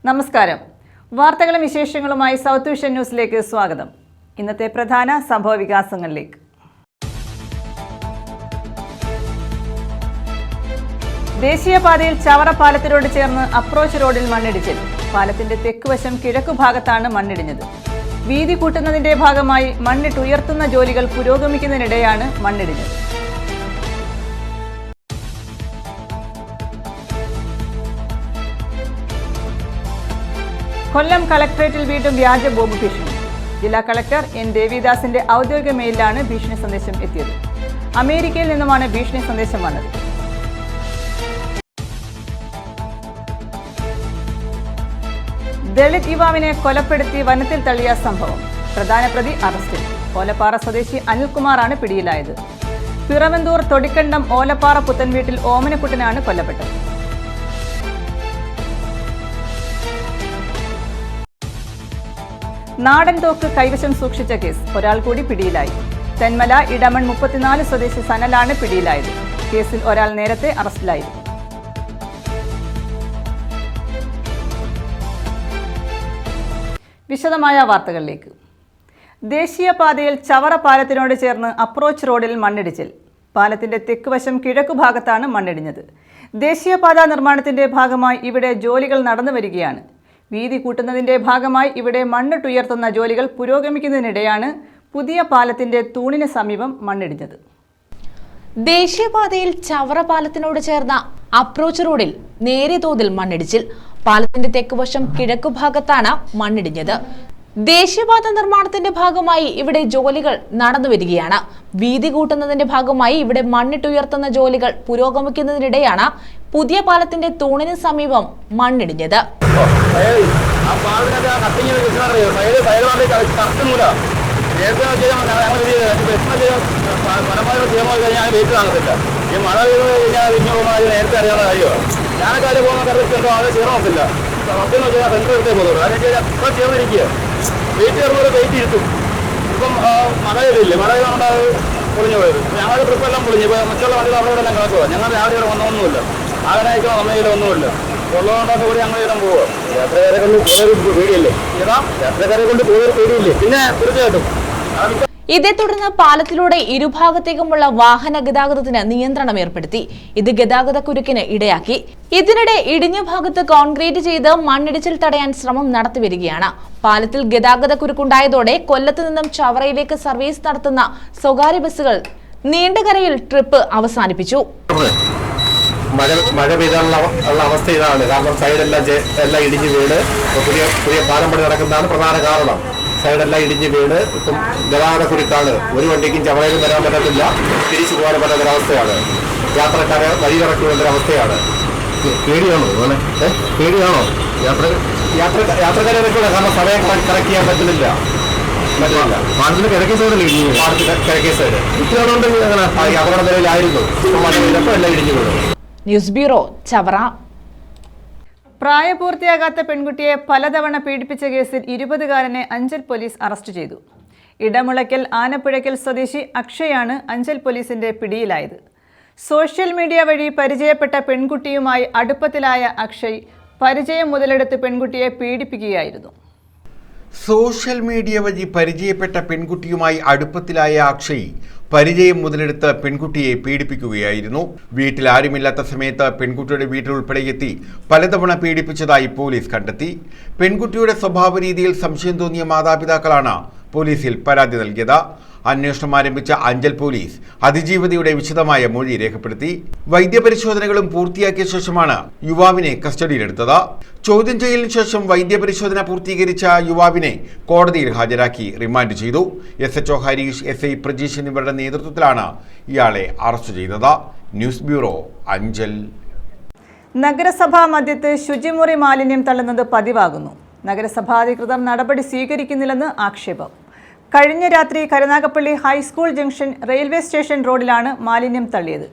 നമസ്കാരം. വാർത്തകളും വിശേഷങ്ങളുമായി സൗത്ത് വിഷൻ ന്യൂസിലേക്ക് സ്വാഗതം. ഇന്നത്തെ പ്രധാന സംഭവ വികാസങ്ങളിലേക്ക്. ദേശീയപാതയിൽ ചവറ പാലത്തിനോട് ചേർന്ന് അപ്രോച്ച് റോഡിൽ മണ്ണിടിച്ചിൽ. പാലത്തിന്റെ തെക്കുവശം കിഴക്കുഭാഗത്താണ് മണ്ണിടിഞ്ഞത്. വീതി കൂട്ടുന്നതിന്റെ ഭാഗമായി മണ്ണിട്ടുയർത്തുന്ന ജോലികൾ പുരോഗമിക്കുന്നതിനിടെയാണ് മണ്ണിടിഞ്ഞത്. കൊല്ലം കളക്ടറേറ്റിൽ വീണ്ടും വ്യാജ ബോംബ് ഭീഷണി. ജില്ലാ കളക്ടർ എൻ ദേവിദാസിന്റെ ഔദ്യോഗിക മെയിലിലാണ് ഭീഷണി സന്ദേശം എത്തിയത്. അമേരിക്കയിൽ നിന്നുമാണ് ഭീഷണി സന്ദേശം വന്നത്. ദളിത് യുവാവിനെ കൊലപ്പെടുത്തി വനത്തിൽ തള്ളിയ സംഭവം. പ്രധാന പ്രതി അറസ്റ്റിൽ. ഓലപ്പാറ സ്വദേശി അനിൽകുമാറാണ് പിടിയിലായത്. പിറവന്തൂർ തൊടിക്കണ്ടം ഓലപ്പാറ പുത്തൻവീട്ടിൽ ഓമനക്കുട്ടനാണ് കൊല്ലപ്പെട്ടത്. നാടൻ തോക്ക് കൈവശം സൂക്ഷിച്ച കേസ്. ഒരാൾ കൂടി പിടിയിലായി. തെന്മല ഇടമൺ 34 സ്വദേശി സനലാണ് പിടിയിലായത്. കേസിൽ ഒരാൾ നേരത്തെ അറസ്റ്റിലായിരുന്നു. വിശദമായ വാർത്തകളിലേക്ക്. ദേശീയപാതയിൽ ചവറ പാലത്തിനോട് ചേർന്ന് അപ്രോച്ച് റോഡിൽ മണ്ണിടിച്ചിൽ. പാലത്തിന്റെ തെക്കുവശം കിഴക്കുഭാഗത്താണ് മണ്ണിടിഞ്ഞത്. ദേശീയപാത നിർമ്മാണത്തിന്റെ ഭാഗമായി ഇവിടെ ജോലികൾ നടന്നു വരികയാണ്. വീതി കൂട്ടുന്നതിന്റെ ഭാഗമായി ഇവിടെ മണ്ണിട്ടുയർത്തുന്ന ജോലികൾ പുരോഗമിക്കുന്നതിനിടെയാണ് പുതിയ പാലത്തിന്റെ തൂണിന് സമീപം മണ്ണിടിഞ്ഞത്. ദേശീയപാതയിൽ ചവറ പാലത്തിനോട് ചേർന്ന അപ്രോച്ച് റോഡിൽ നേരിയ തോതിൽ മണ്ണിടിച്ചിൽ. പാലത്തിന്റെ തെക്കുവശം കിഴക്കുഭാഗത്താണ് മണ്ണിടിഞ്ഞത്. ദേശീയപാത നിർമ്മാണത്തിന്റെ ഭാഗമായി ഇവിടെ ജോലികൾ നടന്നുവരികയാണ്. വീതി കൂട്ടുന്നതിന്റെ ഭാഗമായി ഇവിടെ മണ്ണിട്ടുയർത്തുന്ന ജോലികൾ പുരോഗമിക്കുന്നതിനിടെയാണ് പുതിയ പാലത്തിന്റെ തൂണിന് സമീപം മണ്ണിടിഞ്ഞത്. ഇപ്പം മഴയില്ലേ, മഴയുണ്ട് പൊളിഞ്ഞു പോയത്. ഞങ്ങളുടെ ട്രിപ്പെല്ലാം പൊളിഞ്ഞു. ഇപ്പോൾ മറ്റുള്ള വണ്ടികൾ അവിടെയെല്ലാം കിടക്കുക. ഞങ്ങൾ രാവിലെ ഇവിടെ വന്നൊന്നുമില്ല. ആകനായിക്കോ അമ്മയിലോ ഒന്നുമില്ല. ഉള്ളതുകൊണ്ടൊക്കെ കൂടി ഞങ്ങൾ ഇടം പോവുക. യാത്രക്കാരെ കൊണ്ട് കൂടുതൽ പേടിയില്ലേ? യാത്രക്കാരെ കൊണ്ട് കൂടുതൽ പേടിയില്ലേ? പിന്നെ തീർച്ചയായിട്ടും ഇതേ തുടർന്ന് പാലത്തിലൂടെ ഇരുഭാഗത്തേക്കുമുള്ള വാഹന ഗതാഗതത്തിന് നിയന്ത്രണം ഏർപ്പെടുത്തി. ഇത് ഗതാഗത കുരുക്കിന് ഇടയാക്കി. ഇതിനിടെ ഇടിഞ്ഞ ഭാഗത്ത് കോൺക്രീറ്റ് ചെയ്ത് മണ്ണിടിച്ചിൽ തടയാൻ ശ്രമം നടത്തിവരികയാണ്. പാലത്തിൽ ഗതാഗത കുരുക്കുണ്ടായതോടെ കൊല്ലത്ത് നിന്നും ചവറയിലേക്ക് സർവീസ് നടത്തുന്ന സ്വകാര്യ ബസ്സുകൾ നീണ്ടകരയിൽ ട്രിപ്പ് അവസാനിപ്പിച്ചു. മഴ പെയ്താനുള്ള അവസ്ഥ ഇതാണ്. കാരണം സൈഡെല്ലാം ഇടിഞ്ഞു വീണ് പുതിയ പാലം പണി നടക്കുന്നതാണ് പ്രധാന കാരണം. സൈഡെല്ലാം ഇടിഞ്ഞ് വീണ് ഇപ്പം ഗതാഗത കുരുക്കാണ്. ഒരു വണ്ടിക്കും ചവറയിലും വരാൻ പറ്റത്തില്ല, തിരിച്ചു പോകാൻ പറ്റാത്തൊരവസ്ഥയാണ്. യാത്രക്കാരെ വഴി കറക്കുന്നൊരവസ്ഥയാണ്. പേടിയാണോ പേടിയാണോ യാത്രക്കാരെ ഇറക്കില്ല. കാരണം സമയം കറക്റ്റ് ചെയ്യാൻ പറ്റുന്നില്ല. പാലത്തിന്റെ കിഴക്കേ സൈഡല്ലേ പാലത്തിന്റെ കിഴക്കേ സൈഡ് ഇത്രയാണുണ്ടെങ്കിൽ അങ്ങനെ അപകട നിലയിലായിരുന്നു. ഇപ്പം മഴ പെയ്തപ്പോൾ എല്ലാം ഇടിഞ്ഞു വീണു. News bureau, Chavara. പ്രായപൂർത്തിയാകാത്ത പെൺകുട്ടിയെ പലതവണ പീഡിപ്പിച്ച കേസിൽ 20കാരനെ അഞ്ചൽ പോലീസ് അറസ്റ്റ് ചെയ്തു. ഇടമുളയ്ക്കൽ ആനപ്പുഴയ്ക്കൽ സ്വദേശി അക്ഷയാണ് അഞ്ചൽ പോലീസിന്റെ പിടിയിലായത്. സോഷ്യൽ മീഡിയ വഴി പരിചയപ്പെട്ട പെൺകുട്ടിയുമായി അടുപ്പത്തിലായ അക്ഷയ് പരിചയം മുതലെടുത്ത് പെൺകുട്ടിയെ പീഡിപ്പിക്കുകയായിരുന്നു. സോഷ്യൽ മീഡിയ വഴി പരിചയപ്പെട്ട പെൺകുട്ടിയുമായി അടുപ്പത്തിലായ അക്ഷയ് പരിചയം മുതലെടുത്ത് പെൺകുട്ടിയെ പീഡിപ്പിക്കുകയായിരുന്നു. വീട്ടിൽ ആരുമില്ലാത്ത സമയത്ത് പെൺകുട്ടിയുടെ വീട്ടിലുൾപ്പെടെ എത്തി പലതവണ പീഡിപ്പിച്ചതായി പോലീസ് കണ്ടെത്തി. പെൺകുട്ടിയുടെ സ്വഭാവ രീതിയിൽ സംശയം തോന്നിയ മാതാപിതാക്കളാണ് പോലീസിൽ പരാതി നൽകിയത്. അന്വേഷണം ആരംഭിച്ച അഞ്ചൽ പോലീസ് അതിജീവതയുടെ വിശദമായ മൊഴി രേഖപ്പെടുത്തി. വൈദ്യപരിശോധനകളും പൂർത്തിയാക്കിയ ശേഷമാണ് യുവാവിനെ കസ്റ്റഡിയിലെടുത്തത്. ചോദ്യം ചെയ്യലിന് ശേഷം വൈദ്യപരിശോധന പൂർത്തീകരിച്ച യുവാവിനെ കോടതിയിൽ ഹാജരാക്കി റിമാൻഡ് ചെയ്തു. SHO ഹരീഷ്, SI പ്രജീഷ് എന്നിവരുടെ നേതൃത്വത്തിലാണ് ഇയാളെ അറസ്റ്റ് ചെയ്തത്. News bureau, Anchal. നഗരസഭാ മധ്യത്ത് ശുചിമുറി മാലിന്യം തള്ളുന്നത് പതിവാകുന്നു. നഗരസഭാ അധികൃതർ നടപടി സ്വീകരിക്കുന്നില്ലെന്ന് ആക്ഷേപം. കഴിഞ്ഞ രാത്രി Karunagappally high school junction railway station റോഡിലാണ് മാലിന്യം തള്ളിയത്.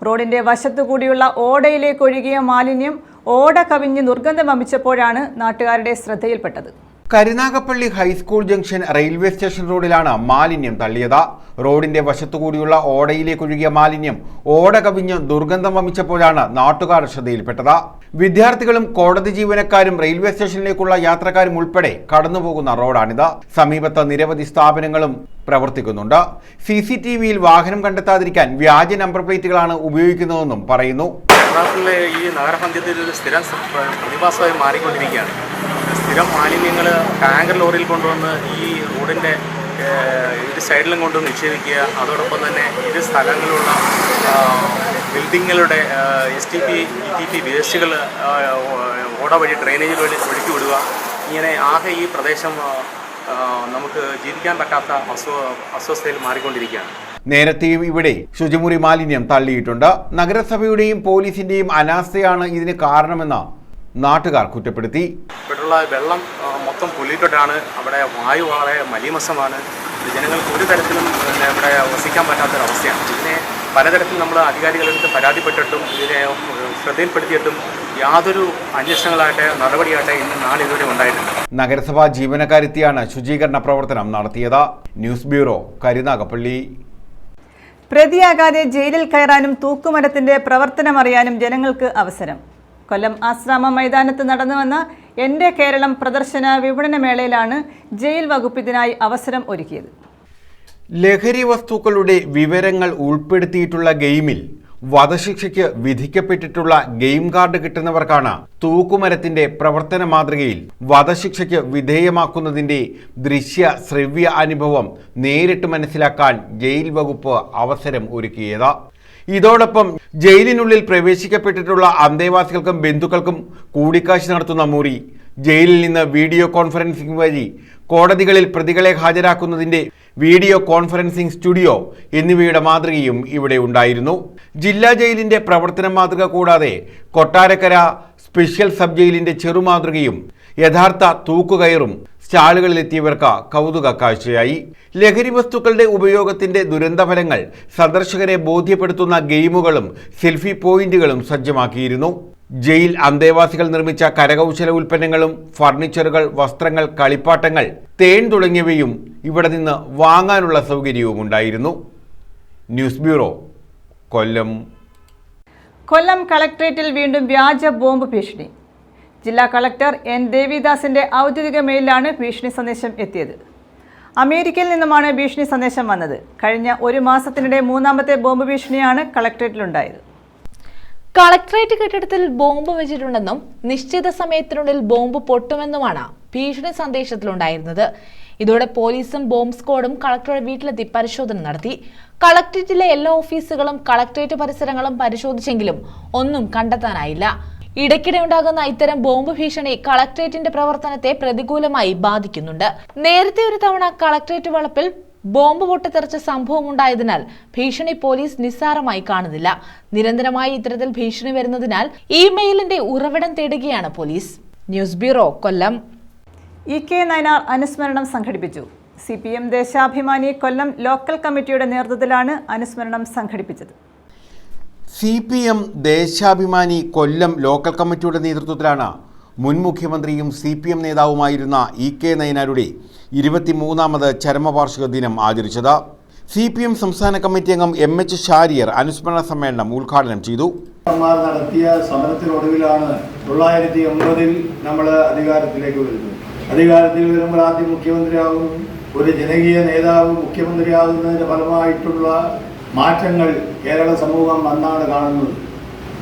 റോഡിന്റെ വശത്തുകൂടിയുള്ള ഓടയിലേക്ക് ഒഴുകിയ മാലിന്യം ഓട കവിഞ്ഞ് ദുർഗന്ധം വമിച്ചപ്പോഴാണ് നാട്ടുകാരുടെ ശ്രദ്ധയിൽപ്പെട്ടത്. Karunagappally high school junction railway station റോഡിലാണ് മാലിന്യം തള്ളിയത്. റോഡിന്റെ വശത്തുകൂടിയുള്ള ഓടയിലേക്ക് ഒഴുകിയ മാലിന്യം ഓട കവിഞ്ഞ് ദുർഗന്ധം വമിച്ചപ്പോഴാണ് നാട്ടുകാർ ശ്രദ്ധയിൽപ്പെട്ടത്. വിദ്യാർത്ഥികളും കോടതി ജീവനക്കാരും റെയിൽവേ സ്റ്റേഷനിലേക്കുള്ള യാത്രക്കാരും ഉൾപ്പെടെ കടന്നുപോകുന്ന റോഡാണിത്. സമീപത്ത് നിരവധി സ്ഥാപനങ്ങളും പ്രവർത്തിക്കുന്നുണ്ട്. CCTVയിൽ വാഹനം കണ്ടെത്താതിരിക്കാൻ വ്യാജ നമ്പർ പ്ലേറ്റുകളാണ് ഉപയോഗിക്കുന്നതെന്നും പറയുന്നു. ഈ നഗരമധ്യത്തിൽ ഒരു സ്ഥിരം പ്രതിഭാസമായി മാറിക്കൊണ്ടിരിക്കുകയാണ്. സ്ഥിരം മാലിന്യങ്ങൾ ടാങ്കർ ലോറിയിൽ കൊണ്ടുവന്ന് ഈ റോഡിൻ്റെ ഇരു സൈഡിലും കൊണ്ട് നിക്ഷേപിക്കുക. അതോടൊപ്പം തന്നെ ഇരു സ്ഥലങ്ങളിലുള്ള ബിൽഡിങ്ങുകളുടെ STP ETP വേസ്റ്റുകൾ ഓട വഴി ഡ്രെയിനേജ് വഴി ഒഴുക്കി വിടുക. ഇങ്ങനെ ആകെ ഈ പ്രദേശം നമുക്ക് ജീവിക്കാൻ പറ്റാത്ത അസ്വസ്ഥതയിൽ മാറിക്കൊണ്ടിരിക്കുകയാണ്. നേരത്തെയും ഇവിടെ ശുചിമുറി മാലിന്യം തള്ളിയിട്ടുണ്ട്. നഗരസഭയുടെയും പോലീസിന്റെയും അനാസ്ഥയാണ് ഇതിന് കാരണമെന്ന് നാട്ടുകാർ കുറ്റപ്പെടുത്തി. ഇവിടെയുള്ള വെള്ളം മൊത്തം പൊല്യൂട്ടഡാണ്. അവിടെ വായു വളരെ മലീമസമാണ്. ജനങ്ങൾക്ക് ഒരു തരത്തിലും ഇവിടെ വസിക്കാൻ പറ്റാത്തൊരവസ്ഥയാണ്. ഇതിനെ പലതരത്തിൽ നമ്മൾ അധികാരികളെടുത്ത് പരാതിപ്പെട്ടിട്ടും ഇതിനെ ശ്രദ്ധയിൽപ്പെടുത്തിയിട്ടും യാതൊരു അന്വേഷണങ്ങളാകട്ടെ നടപടിയാകട്ടെ ഇന്ന് നാളെ ഇതുവരെ ഉണ്ടായിട്ടുണ്ട്. നഗരസഭാ ജീവനക്കാരെത്തിയാണ് ശുചീകരണ പ്രവർത്തനം നടത്തിയത്. News bureau, Karunagappally. പ്രതിയാകാതെ ജയിലിൽ കയറാനും തൂക്കുമരത്തിന്റെ പ്രവർത്തനം അറിയാനും ജനങ്ങൾക്ക് അവസരം. കൊല്ലം ആശ്രാമ മൈതാനത്ത് നടന്നുവന്ന എൻ്റെ കേരളം പ്രദർശന വിപണന മേളയിലാണ് ജയിൽ വകുപ്പ് ഇതിനായി അവസരം ഒരുക്കിയത്. ലഹരി വസ്തുക്കളുടെ വിവരങ്ങൾ ഉൾപ്പെടുത്തിയിട്ടുള്ള ഗെയിമിൽ വധശിക്ഷയ്ക്ക് വിധിക്കപ്പെട്ടിട്ടുള്ള ഗെയിം കാർഡ് കിട്ടുന്നവർക്കാണ് തൂക്കുമരത്തിന്റെ പ്രവർത്തന മാതൃകയിൽ വധശിക്ഷയ്ക്ക് വിധേയമാക്കുന്നതിന്റെ ദൃശ്യ ശ്രവ്യ അനുഭവം നേരിട്ട് മനസ്സിലാക്കാൻ ജയിൽ വകുപ്പ് അവസരം ഒരുക്കിയത്. ഇതോടൊപ്പം ജയിലിനുള്ളിൽ പ്രവേശിക്കപ്പെട്ടിട്ടുള്ള അന്തേവാസികൾക്കും ബന്ധുക്കൾക്കും കൂടിക്കാഴ്ച നടത്തുന്ന മുറി, ജയിലിൽ നിന്ന് വീഡിയോ കോൺഫറൻസിംഗ് വഴി കോടതികളിൽ പ്രതികളെ ഹാജരാക്കുന്നതിന്റെ വീഡിയോ കോൺഫറൻസിംഗ് സ്റ്റുഡിയോ എന്നിവയുടെ മാതൃകയും ഇവിടെ ഉണ്ടായിരുന്നു. ജില്ലാ ജയിലിന്റെ പ്രവർത്തന മാതൃക കൂടാതെ കൊട്ടാരക്കര സ്പെഷ്യൽ സബ് ജയിലിന്റെ ചെറുമാതൃകയും യഥാർത്ഥ തൂക്കുകയറും സ്റ്റാളുകളിലെത്തിയവർക്ക് കൗതുക കാഴ്ചയായി. ലഹരി വസ്തുക്കളുടെ ഉപയോഗത്തിന്റെ ദുരന്തഫലങ്ങൾ സന്ദർശകരെ ബോധ്യപ്പെടുത്തുന്ന ഗെയിമുകളും സെൽഫി പോയിന്റുകളും സജ്ജമാക്കിയിരുന്നു. ജയിൽ അന്തേവാസികൾ നിർമ്മിച്ച കരകൗശല ഉൽപ്പന്നങ്ങളും ഫർണിച്ചറുകൾ, വസ്ത്രങ്ങൾ, കളിപ്പാട്ടങ്ങൾ, തേൻ തുടങ്ങിയവയും ഇവിടെ നിന്ന് വാങ്ങാനുള്ള സൗകര്യവും ഉണ്ടായിരുന്നു. ന്യൂസ് ബ്യൂറോ, കൊല്ലം. കൊല്ലം കളക്ട്രേറ്റിൽ വീണ്ടും വ്യാജ ബോംബ് ഭീഷണി. ജില്ലാ കളക്ടർ N. ദേവിദാസിന്റെ ഔദ്യോഗിക മെയിലാണ് ഭീഷണി സന്ദേശം എത്തിയത്. അമേരിക്കയിൽ നിന്നുമാണ് ഭീഷണി സന്ദേശം വന്നത്. കഴിഞ്ഞ ഒരു മാസത്തിനിടെ മൂന്നാമത്തെ ബോംബ് ഭീഷണിയാണ് കളക്ട്രേറ്റിലുണ്ടായത്. കളക്ട്രേറ്റ് കെട്ടിടത്തിൽ ബോംബ് വെച്ചിട്ടുണ്ടെന്നും നിശ്ചിത സമയത്തിനുള്ളിൽ ബോംബ് പൊട്ടുമെന്നുമാണ് ഭീഷണി സന്ദേശത്തിലുണ്ടായിരുന്നത്. ഇതോടെ പോലീസും ബോംബ് സ്ക്വാഡും കളക്ടറുടെ വീട്ടിലെത്തി പരിശോധന നടത്തി. കളക്ട്രേറ്റിലെ എല്ലാ ഓഫീസുകളും കളക്ട്രേറ്റ് പരിസരങ്ങളും പരിശോധിച്ചെങ്കിലും ഒന്നും കണ്ടെത്താനായില്ല. ഇടയ്ക്കിടെ ഉണ്ടാകുന്ന ഇത്തരം ബോംബ് ഭീഷണി കളക്ട്രേറ്റിന്റെ പ്രവർത്തനത്തെ പ്രതികൂലമായി ബാധിക്കുന്നുണ്ട്. നേരത്തെ ഒരു തവണ കളക്ട്രേറ്റ് വളപ്പിൽ ബോംബ് പൊട്ടിത്തെറിച്ച സംഭവം ഉണ്ടായതിനാൽ ഭീഷണി പോലീസ് നിസ്സാരമായി കാണുന്നില്ല. നിരന്തരമായി ഇത്തരത്തിൽ ഭീഷണി വരുന്നതിനാൽ ഇമെയിലിന്റെ ഉറവിടം തേടുകയാണ് പോലീസ്. ന്യൂസ് ബ്യൂറോ, കൊല്ലം. EK നയനാർ അനുസ്മരണം സംഘടിപ്പിച്ചു. CPM ദേശാഭിമാനി കൊല്ലം ലോക്കൽ കമ്മിറ്റിയുടെ നേതൃത്വത്തിലാണ് അനുസ്മരണം സംഘടിപ്പിച്ചത്. CPM ദേശാഭിമാനി കൊല്ലം ലോക്കൽ കമ്മിറ്റിയുടെ നേതൃത്വത്തിലാണ് മുൻ മുഖ്യമന്ത്രിയും CPM നേതാവുമായിരുന്ന EK നയനാരുടെ 23ാമത് ചരമവാർഷിക ദിനം ആചരിച്ചത്. CPM സംസ്ഥാന കമ്മിറ്റി അംഗം MH ഷാരിയർ അനുസ്മരണ സമ്മേളനം ഉദ്ഘാടനം ചെയ്തു. നടത്തിയ സമരത്തിനൊടുവിലാണ് 1980 നമ്മൾ അധികാരത്തിലേക്ക് വരുന്നത്. അധികാരത്തിൽ വരുമ്പോൾ ആദ്യം മുഖ്യമന്ത്രിയാകും, ഒരു ജനകീയ നേതാവ് മുഖ്യമന്ത്രിയാകുന്നതിന്റെ ഫലമായിട്ടുള്ള മാറ്റങ്ങൾ കേരള സമൂഹം അന്നാണ് കാണുന്നത്.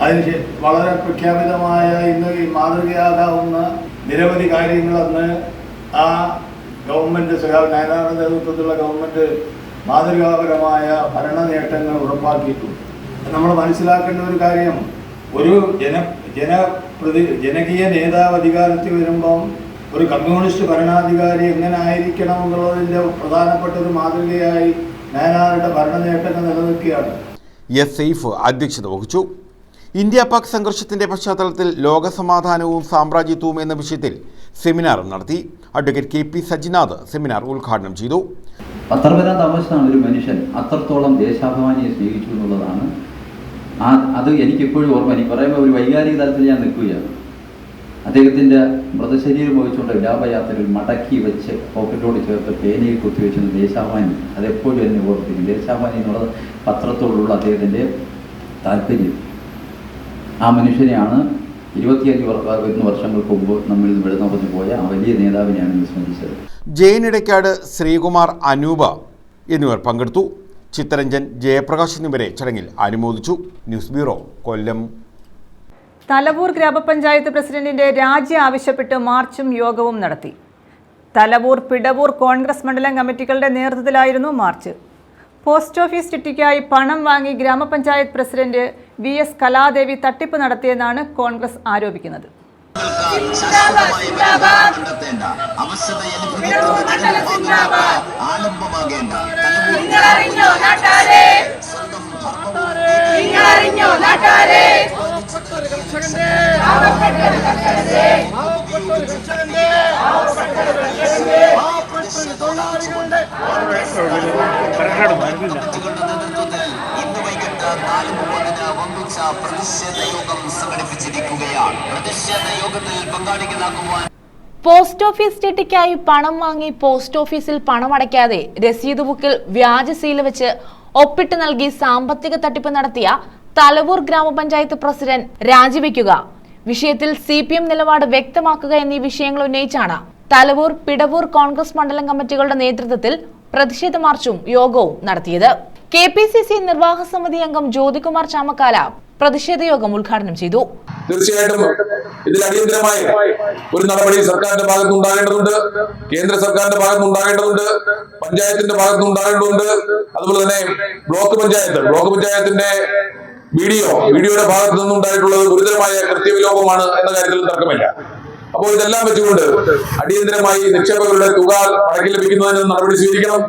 അതിന് വളരെ പ്രഖ്യാപിതമായ ഇന്ന് മാതൃകയാകാവുന്ന നിരവധി കാര്യങ്ങൾ അന്ന് ആ ഗവൺമെൻറ് നയനാരുടെ നേതൃത്വത്തിലുള്ള ഗവൺമെൻറ് മാതൃകാപരമായ ഭരണ നേട്ടങ്ങൾ ഉറപ്പാക്കിയിട്ടുണ്ട്. നമ്മൾ മനസ്സിലാക്കേണ്ട ഒരു കാര്യം, ഒരു ജനകീയ നേതാവ് അധികാരത്തിൽ വരുമ്പം ഒരു കമ്മ്യൂണിസ്റ്റ് ഭരണാധികാരി എങ്ങനെ ആയിരിക്കണം എന്നുള്ളതിൻ്റെ പ്രധാനപ്പെട്ട ഒരു മാതൃകയായി നയനാരുടെ ഭരണ നേട്ടങ്ങൾ നിലനിൽക്കുകയാണ്. S. സെയ്ഫ് അധ്യക്ഷത വഹിച്ചു. ഇന്ത്യ പാക് സംഘർഷത്തിന്റെ പശ്ചാത്തലത്തിൽ ലോകസമാധാനവും സാമ്രാജ്യത്വവും എന്ന വിഷയത്തിൽ സെമിനാർ നടത്തി. അഡ്വക്കേറ്റ് KP സജിനാഥ് സെമിനാർ ഉദ്ഘാടനം ചെയ്തു. പത്രവരാത്ത അവസ്ഥയാണ് ഒരു മനുഷ്യൻ അത്രത്തോളം ദേശാഭിമാനിയെ സ്നേഹിച്ചു എന്നുള്ളതാണ്. അത് എനിക്കിപ്പോഴും ഓർമ്മ. എനിക്ക് പറയുമ്പോൾ ഒരു വൈകാരിക തലത്തിൽ ഞാൻ നിൽക്കുകയാണ്. അദ്ദേഹത്തിൻ്റെ മൃതശരീരം വഹിച്ചുകൊണ്ട് വിലാപയാത്രയിൽ മടക്കി വെച്ച് പോക്കറ്റോട് ചേർത്ത് പേനയിൽ കുത്തിവെച്ചത് ദേശാഭിമാനി. അതെപ്പോഴും എന്നെ ഓർപ്പിക്കും. ദേശാഭിമാനി എന്നുള്ളത് പത്രത്തോടുള്ള അദ്ദേഹത്തിൻ്റെ താല്പര്യം. ആ മനുഷ്യനെയാണ് 25 വർഷങ്ങൾക്ക് മുമ്പ് നമ്മളിൽ നിന്ന് വിടുന്ന പറഞ്ഞു പോയ ആ വലിയ നേതാവിനെയാണ് ഇന്ന് സ്മരിച്ചത്. ജയൻ ഇടയ്ക്കാട്, ശ്രീകുമാർ, അനൂപ എന്നിവർ പങ്കെടുത്തു. ചിത്തരഞ്ജൻ, ജയപ്രകാശ് എന്നിവരെ ചടങ്ങിൽ അനുമോദിച്ചു. ന്യൂസ് ബ്യൂറോ, കൊല്ലം. തലവൂർ ഗ്രാമപഞ്ചായത്ത് പ്രസിഡന്റിന്റെ രാജി ആവശ്യപ്പെട്ട് മാർച്ചും യോഗവും നടത്തി. തലവൂർ, പിടവൂർ കോൺഗ്രസ് മണ്ഡലം കമ്മിറ്റികളുടെ നേതൃത്വത്തിലായിരുന്നു മാർച്ച്. പോസ്റ്റ് ഓഫീസ് ചിട്ടിക്കായി പണം വാങ്ങി ഗ്രാമപഞ്ചായത്ത് പ്രസിഡന്റ് VS കലാദേവി തട്ടിപ്പ് നടത്തിയെന്നാണ് കോൺഗ്രസ് ആരോപിക്കുന്നത്. പോസ്റ്റ് ഓഫീസ് ചിട്ടിക്കായി പണം വാങ്ങി പോസ്റ്റ് ഓഫീസിൽ പണമടയ്ക്കാതെ രസീത് ബുക്കിൽ വ്യാജ സീൽ വെച്ച് ഒപ്പിട്ട് നൽകി സാമ്പത്തിക തട്ടിപ്പ് നടത്തിയ തലവൂർ ഗ്രാമപഞ്ചായത്ത് പ്രസിഡന്റ് രാജിവെക്കുക, വിഷയത്തിൽ CPM നിലപാട് വ്യക്തമാക്കുക എന്നീ വിഷയങ്ങൾ ഉന്നയിച്ചാണ് തലവൂർ, പിടവൂർ കോൺഗ്രസ് മണ്ഡലം കമ്മിറ്റികളുടെ നേതൃത്വത്തിൽ പ്രതിഷേധ മാർച്ചും യോഗവും നടത്തിയത്. KPCC നിർവാഹക സമിതി അംഗം ജ്യോതികുമാർ ചാമക്കാല പ്രതിഷേധ യോഗം ഉദ്ഘാടനം ചെയ്തു. തീർച്ചയായിട്ടും ഇതിൽ അടിയന്തരമായ ഒരു നടപടി സർക്കാരിന്റെ ഭാഗത്ത് ഉണ്ടാകേണ്ടതുണ്ട്, കേന്ദ്ര സർക്കാരിന്റെ ഭാഗത്ത് ഉണ്ടാകേണ്ടതുണ്ട്, പഞ്ചായത്തിന്റെ ഭാഗത്ത് ഉണ്ടാകേണ്ടതുണ്ട്. അതുപോലെ തന്നെ ബ്ലോക്ക് പഞ്ചായത്തിന്റെ വീഡിയോയുടെ ഭാഗത്ത് നിന്നുണ്ടായിട്ടുള്ളത് ഗുരുതരമായ കൃത്യവിലോപമാണ് എന്ന കാര്യത്തിൽ തർക്കമില്ല. അപ്പോൾ ഇതെല്ലാം വെച്ചുകൊണ്ട് അടിയന്തരമായി നിക്ഷേപകരുടെ തുക മടക്കി ലഭിക്കുന്നതിന് നടപടി സ്വീകരിക്കണം.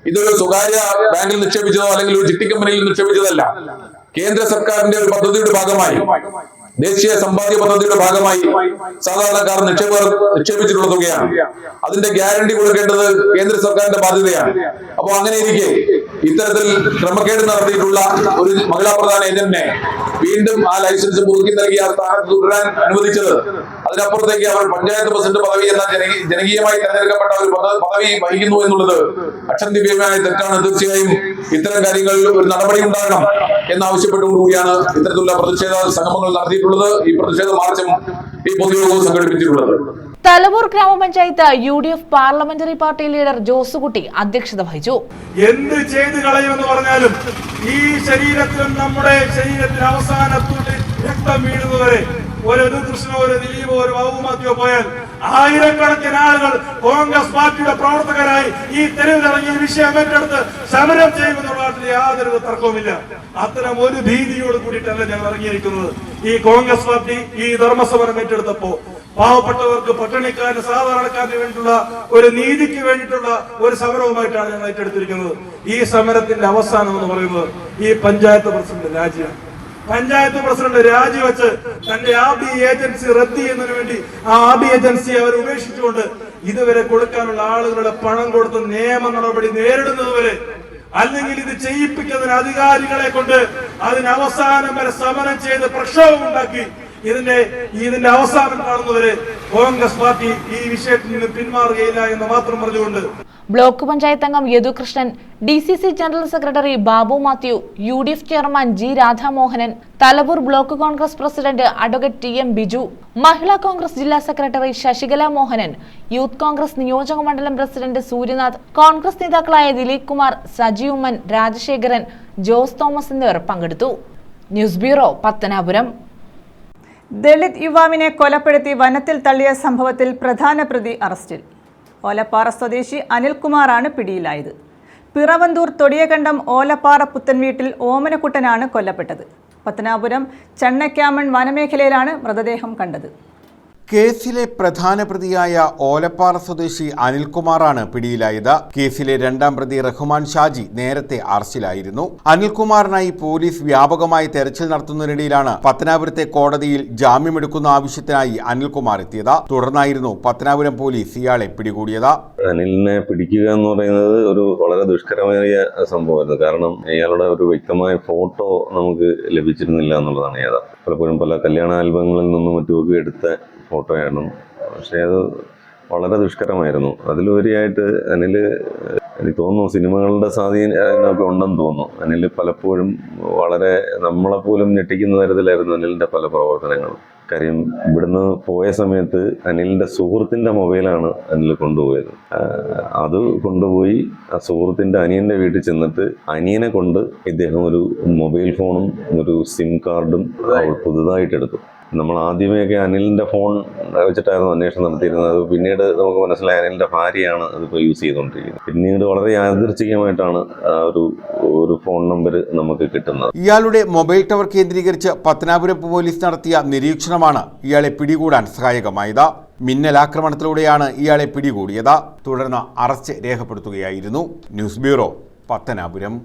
ഇതൊരു സ്വകാര്യ ബാങ്കിൽ നിക്ഷേപിച്ചതോ അല്ലെങ്കിൽ ഒരു ചിട്ടി കമ്പനിയിൽ നിക്ഷേപിച്ചതല്ല. കേന്ദ്ര സർക്കാരിന്റെ ഒരു പദ്ധതിയുടെ ഭാഗമായി, ദേശീയ സമ്പാദ്യ പദ്ധതിയുടെ ഭാഗമായി സാധാരണക്കാർ നിക്ഷേപിച്ചിട്ടുള്ള തുകയാണ്. അതിന്റെ ഗ്യാരണ്ടി കൊടുക്കേണ്ടത് കേന്ദ്ര സർക്കാരിന്റെ ബാധ്യതയാണ്. അപ്പോൾ അങ്ങനെ ഇരിക്കെ ഇത്തരത്തിൽ ക്രമക്കേട് നടത്തിയിട്ടുള്ള ഒരു മഹിളാ പ്രധാന ഏജന്റിനെ വീണ്ടും ആ ലൈസൻസ് പുതുക്കി നൽകി ആ സ്ഥാനത്ത് തുടരാൻ അനുവദിച്ചത്, അതിനപ്പുറത്തേക്ക് അവർ പഞ്ചായത്ത് പ്രസിഡന്റ് പദവി എന്ന ജനകീയമായി തെരഞ്ഞെടുക്കപ്പെട്ട ഒരു പദവി വഹിക്കുന്നു എന്നുള്ളത് അക്ഷന്തിവ്യമായ തെറ്റാണ്. തീർച്ചയായും ഇത്തരം കാര്യങ്ങളിൽ ഒരു നടപടി ഉണ്ടാകണം എന്നാവശ്യപ്പെട്ടുകൊണ്ടുകൂടിയാണ് ഇത്തരത്തിലുള്ള പ്രതിഷേധ സംഗമങ്ങൾ നടത്തിയിട്ടുള്ളത്. ഈ പ്രതിഷേധ മാർച്ചും ഈ പൊതുയോഗവും സംഘടിപ്പിച്ചിട്ടുള്ളത്. Thalavoor grama panchayat UDF parliamentary party leader Josekutty അധ്യക്ഷത വഹിച്ചു. എന്ത് ചെയ്തു കളയുമെന്ന് പറഞ്ഞാലും ഈ ശരീരത്തിലും നമ്മുടെ ശരീരത്തിന് അവസാനത്തോട്ട് രക്തം വീഴുന്നവരെ ഒരു കൃഷ്ണോ, ഒരു ദിലീപോ, ഒരു ബാബുമാത്യോ പോയാൽ ആയിരക്കണക്കിന് ആളുകൾ കോൺഗ്രസ് പാർട്ടിയുടെ പ്രവർത്തകരായി ഈ തെരുവിലിറങ്ങി ഈ വിഷയം ഏറ്റെടുത്ത് സമരം ചെയ്യുമെന്നുള്ള കാര്യത്തിൽ യാതൊരു തർക്കവുമില്ല. അത്തരം ഒരു ഭീതിയോട് കൂടിയിട്ടല്ല ഞങ്ങൾ ഇറങ്ങിയിരിക്കുന്നത്. ഈ കോൺഗ്രസ് പാർട്ടി ഈ ധർമ്മസമരം ഏറ്റെടുത്തപ്പോ പാവപ്പെട്ടവർക്ക്, പട്ടിണിക്കാരന്, സാധാരണക്കാരന് വേണ്ടിയിട്ടുള്ള ഒരു നീതിക്ക് വേണ്ടിയിട്ടുള്ള ഒരു സമരവുമായിട്ടാണ് ഞങ്ങൾ ഏറ്റെടുത്തിരിക്കുന്നത്. ഈ സമരത്തിന്റെ അവസാനം എന്ന് പറയുന്നത് ഈ പഞ്ചായത്ത് പ്രസിഡന്റ് രാജിയാണ്. പഞ്ചായത്ത് പ്രസിഡന്റ് രാജിവെച്ച് തന്റെ ആബി ഏജൻസി റദ്ദ് ചെയ്യുന്നതിന് വേണ്ടി ആ ആബി ഏജൻസി അവർ ഉപേക്ഷിച്ചുകൊണ്ട് ഇതുവരെ കൊടുക്കാനുള്ള ആളുകളുടെ പണം കൊടുത്ത് നിയമ നടപടി നേരിടുന്നതുവരെ, അല്ലെങ്കിൽ ഇത് ചെയ്യിപ്പിക്കുന്നതിന് അധികാരികളെ കൊണ്ട് അതിന് അവസാനം വരെ സമരം ചെയ്ത് പ്രക്ഷോഭം ഉണ്ടാക്കി ഇതിന്റെ അവസാനം കാണുന്നവരെ കോൺഗ്രസ് പാർട്ടി ഈ വിഷയത്തിൽ നിന്ന് പിന്മാറുകയില്ല എന്ന് മാത്രം പറഞ്ഞുകൊണ്ട് ബ്ലോക്ക് പഞ്ചായത്ത് അംഗം Yadukrishnan, DCC general secretary Babu Mathew, UDF chairman G Radhamohanan, Thalavoor block Congress president advocate TM Biju, Mahila Congress ജില്ലാ സെക്രട്ടറി ശശികല മോഹനൻ, യൂത്ത് കോൺഗ്രസ് നിയോജക മണ്ഡലം പ്രസിഡന്റ് സൂര്യനാഥ്, കോൺഗ്രസ് നേതാക്കളായ ദിലീപ് കുമാർ, സജി ഉമ്മൻ, രാജശേഖരൻ, ജോസ് തോമസ് എന്നിവർ പങ്കെടുത്തു. News bureau, Pathanapuram. ദളിത് യുവാവിനെ കൊലപ്പെടുത്തി വനത്തിൽ തള്ളിയ സംഭവത്തിൽ പ്രധാന പ്രതി അറസ്റ്റിൽ. ഓലപ്പാറ സ്വദേശി അനിൽകുമാറാണ് പിടിയിലായത്. പിറവന്തൂർ തൊടിയകണ്ടം ഓലപ്പാറ പുത്തൻവീട്ടിൽ ഓമനക്കുട്ടനാണ് കൊല്ലപ്പെട്ടത്. പത്തനാപുരം ചണ്ണക്കാമൺ വനമേഖലയിലാണ് മൃതദേഹം കണ്ടത്. കേസിലെ പ്രധാന പ്രതിയായ ഓലപ്പാറ സ്വദേശി അനിൽകുമാറാണ് പിടിയിലായത്. കേസിലെ രണ്ടാം പ്രതി റഹ്മാൻ ഷാജി നേരത്തെ അറസ്റ്റിലായിരുന്നു. അനിൽകുമാറിനായി പോലീസ് വ്യാപകമായി തെരച്ചിൽ നടത്തുന്നതിനിടയിലാണ് പത്തനാപുരത്തെ കോടതിയിൽ ജാമ്യമെടുക്കുന്ന ആവശ്യത്തിനായി അനിൽകുമാർ എത്തിയത്. തുടർന്നായിരുന്നു പത്തനാപുരം പോലീസ് ഇയാളെ പിടികൂടിയത്. അനിലിനെ പിടിക്കുക എന്ന് പറയുന്നത് ഒരു വളരെ ദുഷ്കരമായ സംഭവമായിരുന്നു. കാരണം ഇയാളുടെ ഒരു വ്യക്തമായ ഫോട്ടോ നമുക്ക് ലഭിച്ചിരുന്നില്ല എന്നുള്ളതാണ് യാഥാർത്ഥ്യം. പലപ്പോഴും പല കല്യാണ ആൽബങ്ങളിൽ നിന്നും മറ്റുമൊക്കെ എടുത്ത ഫോട്ടോയാണ്. പക്ഷേ അത് വളരെ ദുഷ്കരമായിരുന്നു. അതിലുപരിയായിട്ട് അനിൽ, എനിക്ക് തോന്നുന്നു സിനിമകളുടെ സ്വാധീനമൊക്കെ ഉണ്ടെന്ന് തോന്നുന്നു. അനിൽ പലപ്പോഴും വളരെ നമ്മളെപ്പോലും ഞെട്ടിക്കുന്ന തരത്തിലായിരുന്നു അനിലിൻ്റെ പല പ്രവർത്തനങ്ങളും. കാര്യം ഇവിടുന്ന് പോയ സമയത്ത് അനിലിൻ്റെ സുഹൃത്തിൻ്റെ മൊബൈലാണ് അനിൽ കൊണ്ടുപോയത്. അത് കൊണ്ടുപോയി ആ സുഹൃത്തിൻ്റെ അനിയൻ്റെ വീട്ടിൽ ചെന്നിട്ട് അനിയനെ കൊണ്ട് ഇദ്ദേഹം ഒരു മൊബൈൽ ഫോണും ഒരു സിം കാർഡും പുതുതായിട്ടെടുത്തു. നമ്മൾ ആദ്യമേയൊക്കെ അനിലിൻ്റെ ഫോൺ വെച്ചിട്ടായിരുന്നു അന്വേഷണം നടത്തിയിരുന്നത്. പിന്നീട് നമുക്ക് മനസ്സിലായി അനിലിൻ്റെ ഭാര്യയാണ് അതിപ്പോൾ യൂസ് ചെയ്തുകൊണ്ടിരിക്കുന്നത്. പിന്നീട് വളരെ യാദൃച്ഛികമായിട്ടാണ് ഒരു ഫോൺ നമ്പർ നമുക്ക് കിട്ടുന്നത്. ഇയാളുടെ മൊബൈൽ ടവർ കേന്ദ്രീകരിച്ച് പത്തനാപുരം പോലീസ് നടത്തിയ നിരീക്ഷണമാണ് ഇയാളെ പിടികൂടാൻ സഹായകമായത്. മിന്നലാക്രമണത്തിലൂടെയാണ് ഇയാളെ പിടികൂടിയത്. തുടർന്ന് അറസ്റ്റ് രേഖപ്പെടുത്തുകയായിരുന്നു. News bureau, Pathanapuram.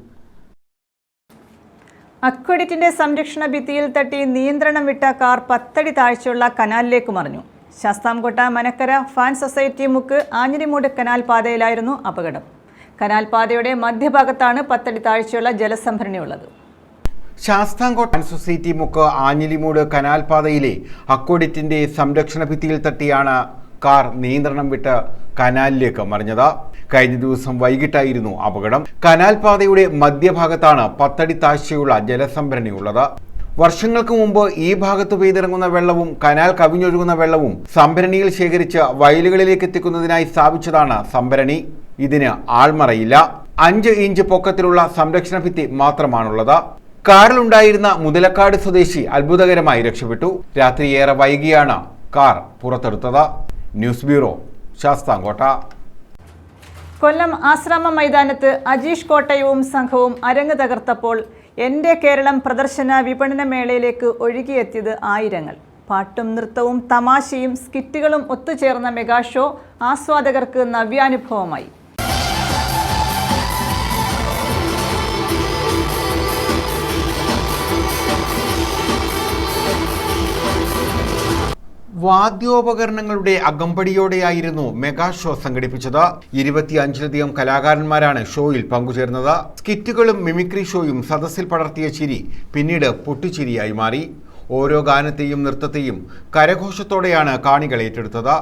അക്വഡിറ്റിന്റെ സംരക്ഷണ ഭിത്തിയിൽ തട്ടി നിയന്ത്രണം വിട്ട കാർ 10 അടി താഴ്ചയുള്ള കനാലിലേക്ക് മറിഞ്ഞു. ശാസ്താംകോട്ട മനക്കര ഫാൻ സൊസൈറ്റി മുക്ക് ആഞ്ഞിലിമൂട് കനാൽ പാതയിലായിരുന്നു അപകടം. കനാൽ പാതയുടെ മധ്യഭാഗത്താണ് 10 അടി താഴ്ചയുള്ള ജലസംഭരണിയുള്ളത്. ശാസ്താംകോട്ട ഫാൻ സൊസൈറ്റി മുക്ക് ആഞ്ഞിലിമൂട് കനാൽ പാതയിലെ അക്വഡിറ്റിന്റെ സംരക്ഷണ ഭിത്തിയിൽ തട്ടിയാണ് കാർ നിയന്ത്രണം വിട്ട് കനാലിലേക്ക് മറിഞ്ഞത്. കഴിഞ്ഞ ദിവസം വൈകിട്ടായിരുന്നു അപകടം. കനാൽ പാതയുടെ മധ്യഭാഗത്താണ് 10 അടി താഴ്ചയുള്ള ജലസംഭരണിയുള്ളത്. വർഷങ്ങൾക്ക് മുമ്പ് ഈ ഭാഗത്ത് പെയ്തിറങ്ങുന്ന വെള്ളവും കനാൽ കവിഞ്ഞൊഴുകുന്ന വെള്ളവും സംഭരണിയിൽ ശേഖരിച്ച് വയലുകളിലേക്ക് എത്തിക്കുന്നതിനായി സ്ഥാപിച്ചതാണ് സംഭരണി. ഇതിന് ആൾമറയില്ല. 5 ഇഞ്ച് പൊക്കത്തിലുള്ള സംരക്ഷണ ഭിത്തി മാത്രമാണുള്ളത്. കാറിലുണ്ടായിരുന്ന മുതലക്കാട് സ്വദേശി അത്ഭുതകരമായി രക്ഷപ്പെട്ടു. രാത്രി ഏറെ വൈകിയാണ് കാർ പുറത്തെടുത്തത്. News bureau, Sasthamkotta. കൊല്ലം ആശ്രാമ മൈതാനത്ത് അജീഷ് കോട്ടയവും സംഘവും അരങ്ങ് തകർത്തപ്പോൾ എൻ്റെ കേരളം പ്രദർശന വിപണന മേളയിലേക്ക് ഒഴുകിയെത്തിയത് ആയിരങ്ങൾ. പാട്ടും നൃത്തവും തമാശയും സ്കിറ്റുകളും ഒത്തുചേർന്ന മെഗാ ഷോ ആസ്വാദകർക്ക് നവ്യാനുഭവമായി. വാദ്യോപകരണങ്ങളുടെ അകമ്പടിയോടെയായിരുന്നു മെഗാ ഷോ സംഘടിപ്പിച്ചത്. 25-ലധികം കലാകാരന്മാരാണ് ഷോയിൽ പങ്കുചേർന്നത്. സ്കിറ്റുകളും മിമിക്രി ഷോയും സദസ്സിൽ പടർത്തിയ ചിരി പിന്നീട് പൊട്ടിച്ചിരിയായി മാറി. ഓരോ ഗാനത്തെയും നൃത്തത്തെയും കരഘോഷത്തോടെയാണ് കാണികൾ ഏറ്റെടുത്തത്.